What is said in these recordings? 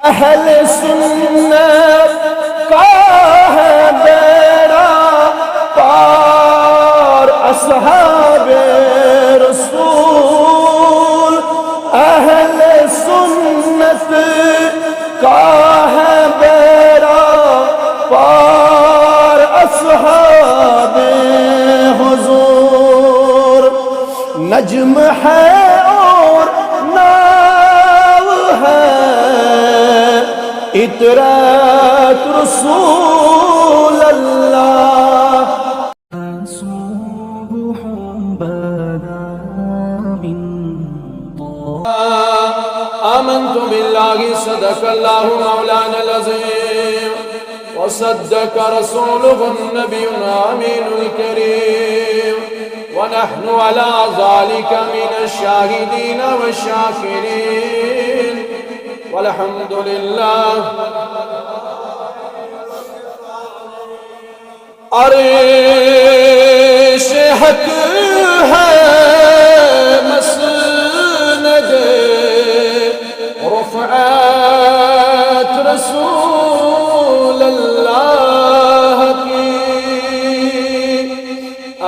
اہل سنت کا ہے بیڑا پار اصحاب رسول، اہل سنت کا ہے بیڑا پار اصحاب حضور، نجم ہے اور ناو ہے اطرات رسول اللہ۔ صبح بدا من آمنت بالله صدق الله مولانا العظيم وصدق رسوله النبي الأمين الكريم، ونحن على ذلك من الشاهدين والشاكرين والحمد لله۔ عرش حق ہے مسند رفعت رسول اللہ کی،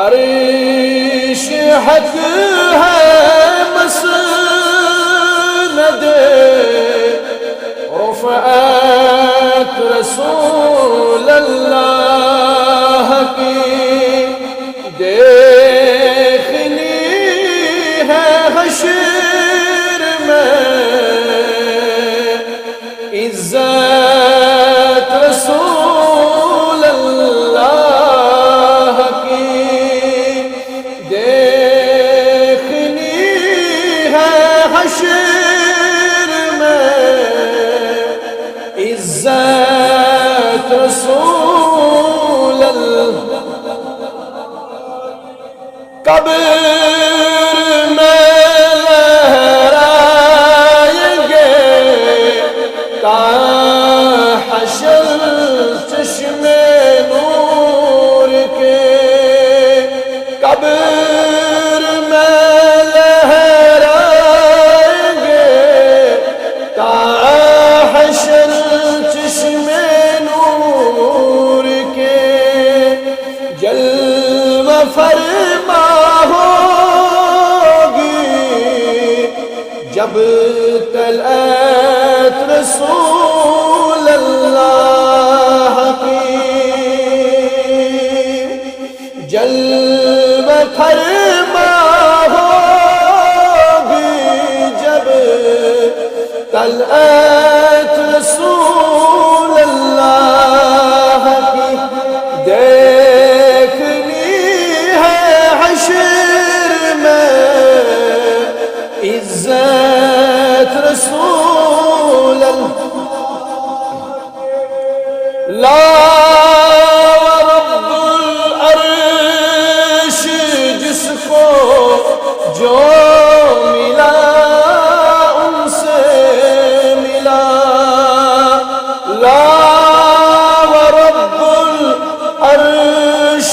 عرش حق ہے مسند رفعت رسول اللہ کی، دیکھنی ہے حشر میں عزت رسول اللہ کی، دیکھنی ہے حشر میں عزت رسول اللہ۔ قبر میں لہرائیں گے تا حشر چشم نور کے، قبر میں لہرائیں گے تا حشر چشم نور کے، جلوہ فرما جب طلعت رسول اللہ کی، جلوہ فرما ہوگی جب طلعت رسول اللہ کی، دیکھنی ہے حشر میں عزت رسول اللہ۔ لا ورب العرش جس کو جو ملا ان سے ملا، لا ورب العرش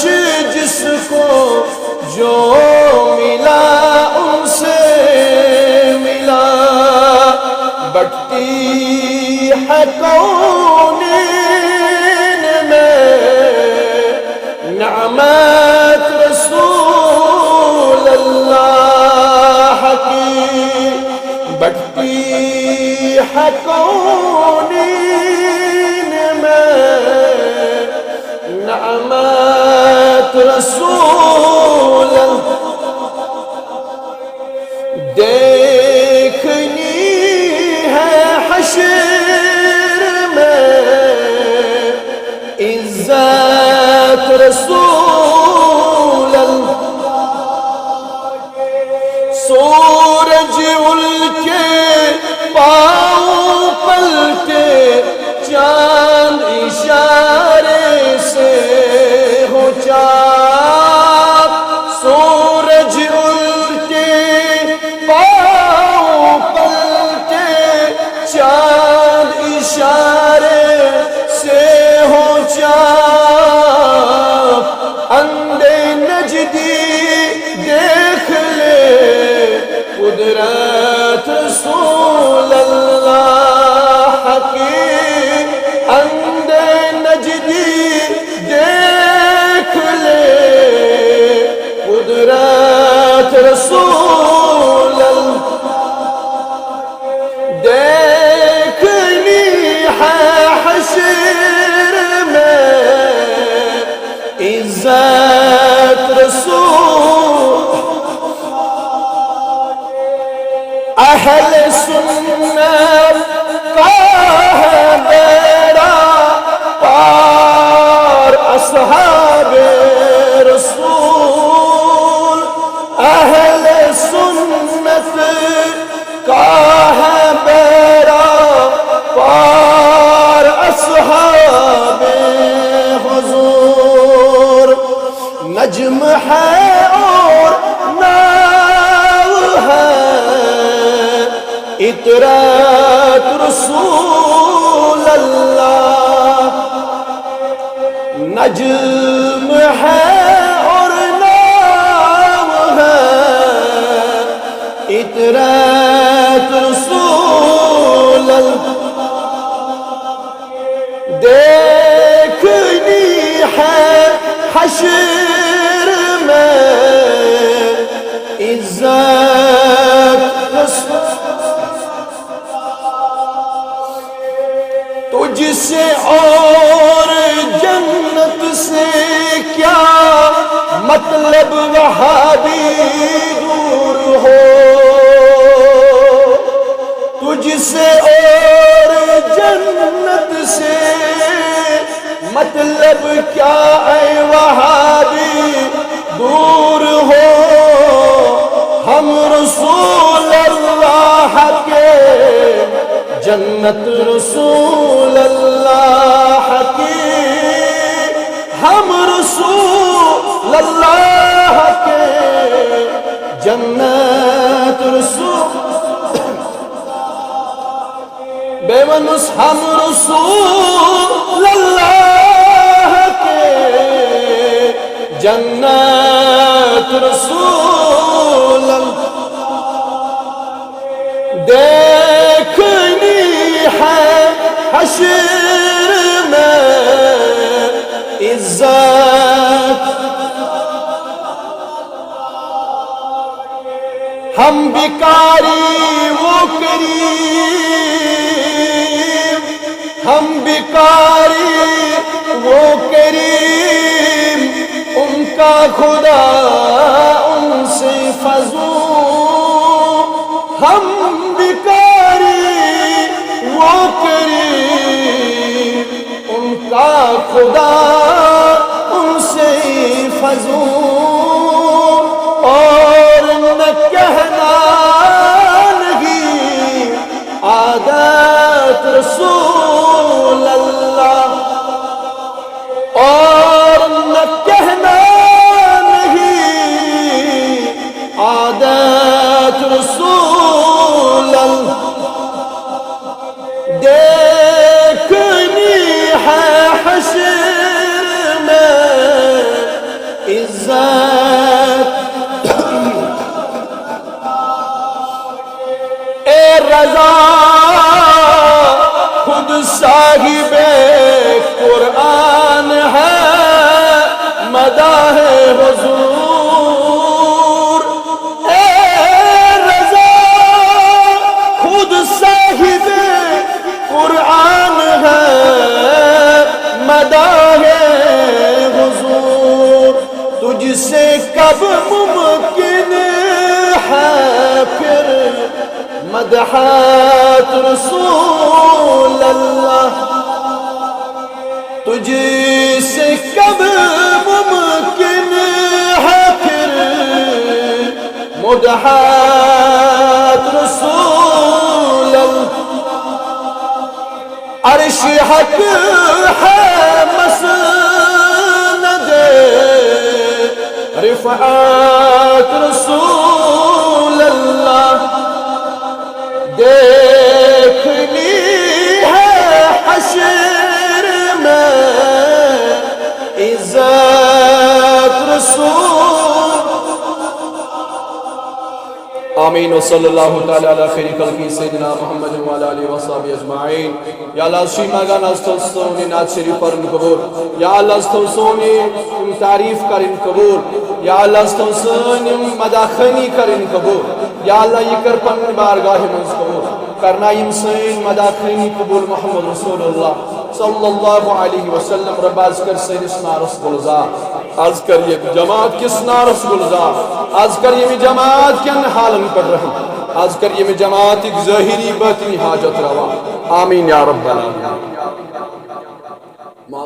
جس کو جو ملا ان سے ملا، بٹتی ہے کونین میں نعمت رسول اللہ کی، بٹتی ہے کونین میں نعمت رسول اللہ، دیکھنی ہے حشر میں عزت رسول اللہ، سورج ان کے پاؤں پل نجم ہے اور نام ہے اطرت رسول دیکھنی ہے حشر میں عزت تجھ سے اور جنت سے کیا مطلب وہابی دور ہو تجھ سے اور جنت سے مطلب کیا اے وہابی دور ہو ہم رسول اللہ کے جنت رسول اللہ کی ہم رسول اللہ کے جنت رسول بے ونس ہم رسول اللہ کے جنت رسول اللہ دیکھنی ہے حشر میں عزت ہم بیکاری وہ کریم ہم بیکاری وہ کریم ان کا خدا ان سے فضول ہم بیکاری وہ کریم ان کا خدا ان سے فضول اور نہ کہنا نہیں عادت رسول اللہ اور نہ کہنا نہیں عادت رسول اللہ دیکھنی ہے حشر میں عزت اے رضا خود صاحب قرآن ہے مداح حضور اے رضا خود صاحب قرآن ہے مداح حضور تجھ سے کب ممکن ہے پھر مدحت رسول اللہ تجھ سے کب ممکن ہے پھر مدحت رسول اللہ عرش حق ہے مسند رفعت رسول اللہ دیکھنی ہے حشر میں عزت رسول آمین وصلی اللہ تعالی علی خیر خلقی سیدنا محمد وعلی آلہ وصحبہ اجمعین یا اللہ شیماگان استوسونی نات شریف پرن قبول یا اللہ استوسونی تعریف کرن قبول یا اللہ استوسونی مداخنی کرن قبول یا اللہ یہ کر پن بارگاہ منز قبول کرنا انسان مداخنی قبول محمد رسول اللہ صلی اللہ علیہ وسلم رب از کر سینس نارس گلزار از کر یہ جماعت کس نارس گلزار از کر یہ جماعت کن حالن پر رہی از کر یہ جماعت ایک ظاہری باطنی حاجت روا آمین یا رب العالمین